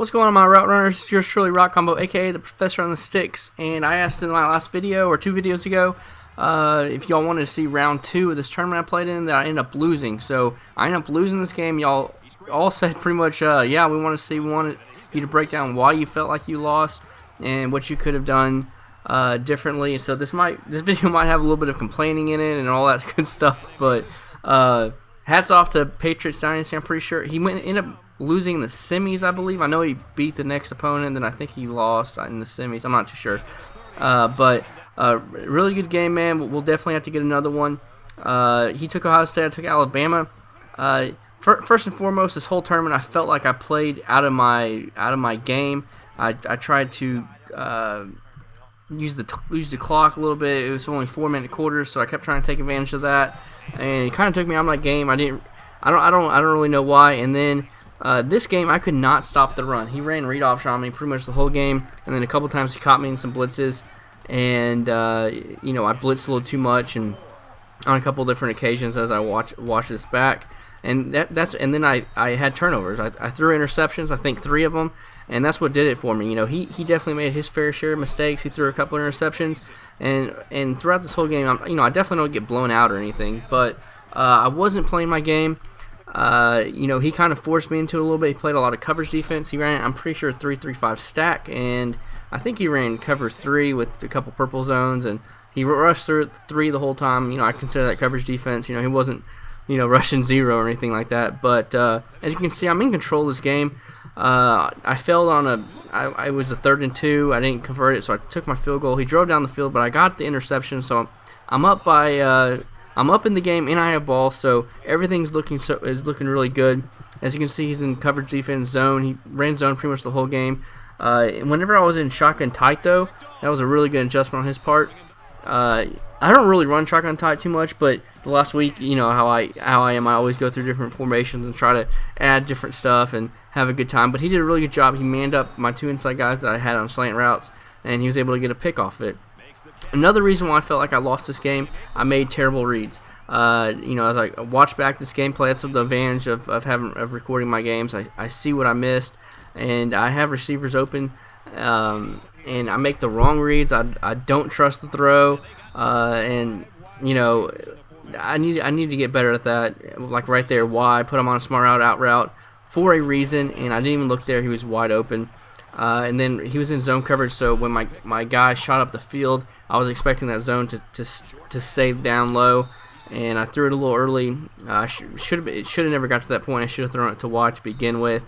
What's going on, my route runners? It's yours truly, Rock Combo, aka the Professor on the Sticks. And I asked in my last video, or 2 videos ago, if y'all wanted to see round 2 of this tournament I played in that I ended up losing. So I ended up losing this game. Y'all all said pretty much, yeah, we wanted you to break down why you felt like you lost and what you could have done differently. So this video might have a little bit of complaining in it and all that good stuff. But hats off to Patriots Dynasty. I'm pretty sure he ended up losing the semis, I believe. I know he beat the next opponent, then I think he lost in the semis. I'm not too sure. But really good game, man. We'll definitely have to get another one. He took Ohio State, I took Alabama. First and foremost, this whole tournament, I felt like I played out of my game. I tried to use the clock a little bit. It was only 4-minute quarters, so I kept trying to take advantage of that, and it kind of took me out of my game. I don't really know why. And then this game, I could not stop the run. He ran read option on me pretty much the whole game, and then a couple times he caught me in some blitzes, and I blitzed a little too much, and on a couple different occasions as I watched this back, and then I had turnovers. I threw interceptions, I think 3 of them, and that's what did it for me. He definitely made his fair share of mistakes. He threw a couple of interceptions, and throughout this whole game, I definitely don't get blown out or anything, but I wasn't playing my game. He kind of forced me into it a little bit. He played a lot of coverage defense. He ran, I'm pretty sure, 3-3-5 stack, and I think he ran cover 3 with a couple purple zones, and he rushed through 3 the whole time. I consider that coverage defense. He wasn't, rushing 0 or anything like that. But as you can see, I'm in control of this game. I failed on I was a 3rd and 2. I didn't convert it, so I took my field goal. He drove down the field, but I got the interception, so I'm up in the game, and I have ball, so everything's looking really good. As you can see, he's in coverage defense zone. He ran zone pretty much the whole game. Whenever I was in shotgun tight, though, that was a really good adjustment on his part. I don't really run shotgun tight too much, but the last week, how I am. I always go through different formations and try to add different stuff and have a good time. But he did a really good job. He manned up my 2 inside guys that I had on slant routes, and he was able to get a pick off it. Another reason why I felt like I lost this game, I made terrible reads. As I watch back this gameplay, that's the advantage of recording my games. I see what I missed, and I have receivers open, and I make the wrong reads. I don't trust the throw, and I need to get better at that. Like right there, why I put him on a smart out route for a reason, and I didn't even look there. He was wide open. And then he was in zone coverage, so when my guy shot up the field, I was expecting that zone to stay down low, and I threw it a little early. It should have never got to that point. I should have thrown it to watch to begin with.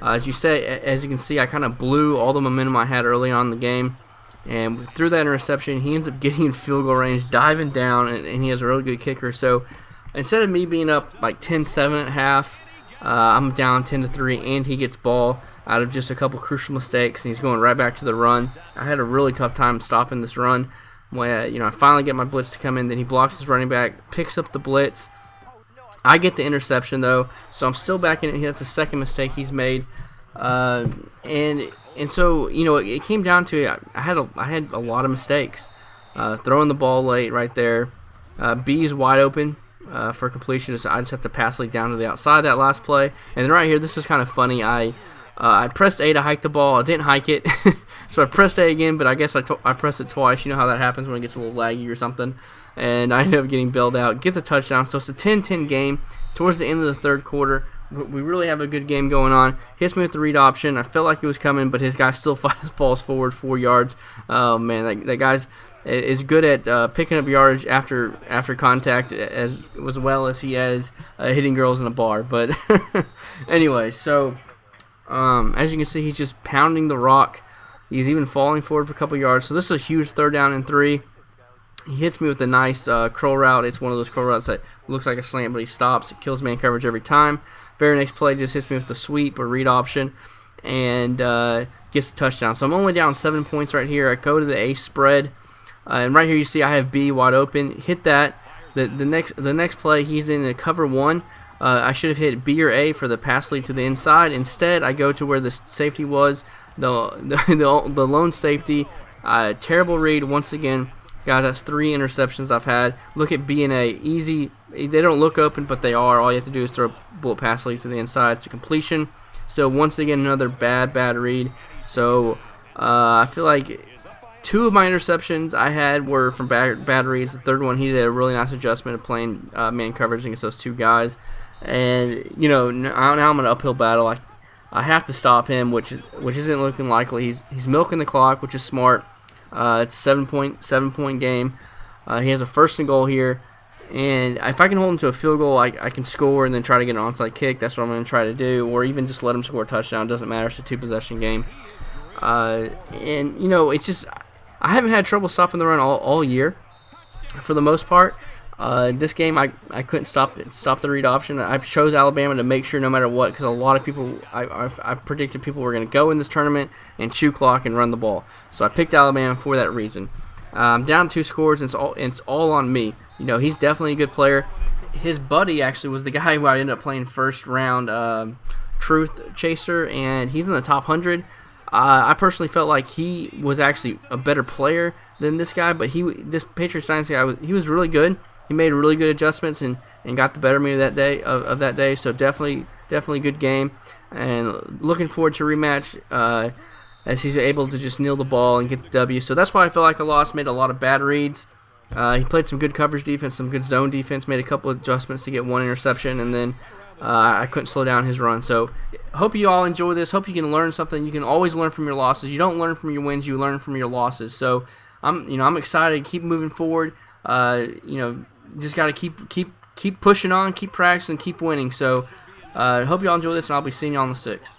As you can see, I kind of blew all the momentum I had early on in the game, and through that interception, he ends up getting in field goal range, diving down, and he has a really good kicker. So instead of me being up like 10-7 at half, I'm down 10-3, and he gets ball out of just a couple crucial mistakes, and he's going right back to the run. I had a really tough time stopping this run. When I finally get my blitz to come in, then he blocks his running back, picks up the blitz. I get the interception though, so I'm still back in it. That's the second mistake he's made, and so it came down to it. I had a lot of mistakes. Throwing the ball late right there. B is wide open for completion. So I just have to pass leak down to the outside that last play, and then right here, this was kind of funny. I pressed A to hike the ball. I didn't hike it, so I pressed A again, but I guess I pressed it twice. You know how that happens when it gets a little laggy or something. And I ended up getting bailed out, get the touchdown. So it's a 10-10 game towards the end of the 3rd quarter. We really have a good game going on. Hits me with the read option. I felt like he was coming, but his guy still falls forward 4 yards. Oh, man, that guy's is good at picking up yardage after contact as well as he is hitting girls in a bar. But anyway, so as you can see, he's just pounding the rock. He's even falling forward for a couple yards. So this is a huge 3rd down and 3. He hits me with a nice curl route. It's one of those curl routes that looks like a slant, but he stops. It kills man coverage every time. Very next play just hits me with the sweep or read option and gets the touchdown. So I'm only down 7 points right here. I go to the A spread. And right here you see I have B wide open. Hit that. The next play, he's in a cover 1. I should have hit B or A for the pass lead to the inside. Instead, I go to where the safety was, the lone safety. Terrible read once again. Guys, that's 3 interceptions I've had. Look at B and A. Easy. They don't look open, but they are. All you have to do is throw a bullet pass lead to the inside. It's a completion. So once again, another bad read. So I feel like 2 of my interceptions I had were from bad reads. The third one, he did a really nice adjustment of playing man coverage against those 2 guys. And now I'm in an uphill battle. I have to stop him, which isn't looking likely. He's milking the clock, which is smart. It's a 7-point game. He has a 1st and goal here, and if I can hold him to a field goal, I can score and then try to get an onside kick. That's what I'm going to try to do, or even just let him score a touchdown. It doesn't matter. It's a 2-possession game. And it's just I haven't had trouble stopping the run all year, for the most part. This game, I couldn't stop the read option. I chose Alabama to make sure no matter what, because a lot of people, I predicted people were going to go in this tournament and chew clock and run the ball. So I picked Alabama for that reason. I'm down 2 scores, and it's all on me. He's definitely a good player. His buddy actually was the guy who I ended up playing first round, Truth Chaser, and he's in the top 100. I personally felt like he was actually a better player than this guy, but this Patriots Dynasty guy, he was really good. He made really good adjustments and got the better of me that day. So definitely good game, and looking forward to rematch as he's able to just kneel the ball and get the W. So that's why I feel like I lost. Made a lot of bad reads. He played some good coverage defense, some good zone defense. Made a couple of adjustments to get 1 interception, and then I couldn't slow down his run. So hope you all enjoy this. Hope you can learn something. You can always learn from your losses. You don't learn from your wins. You learn from your losses. So I'm excited. Keep moving forward. Just got to keep pushing on, keep practicing, keep winning. So hope you all enjoy this, and I'll be seeing you on the 6th.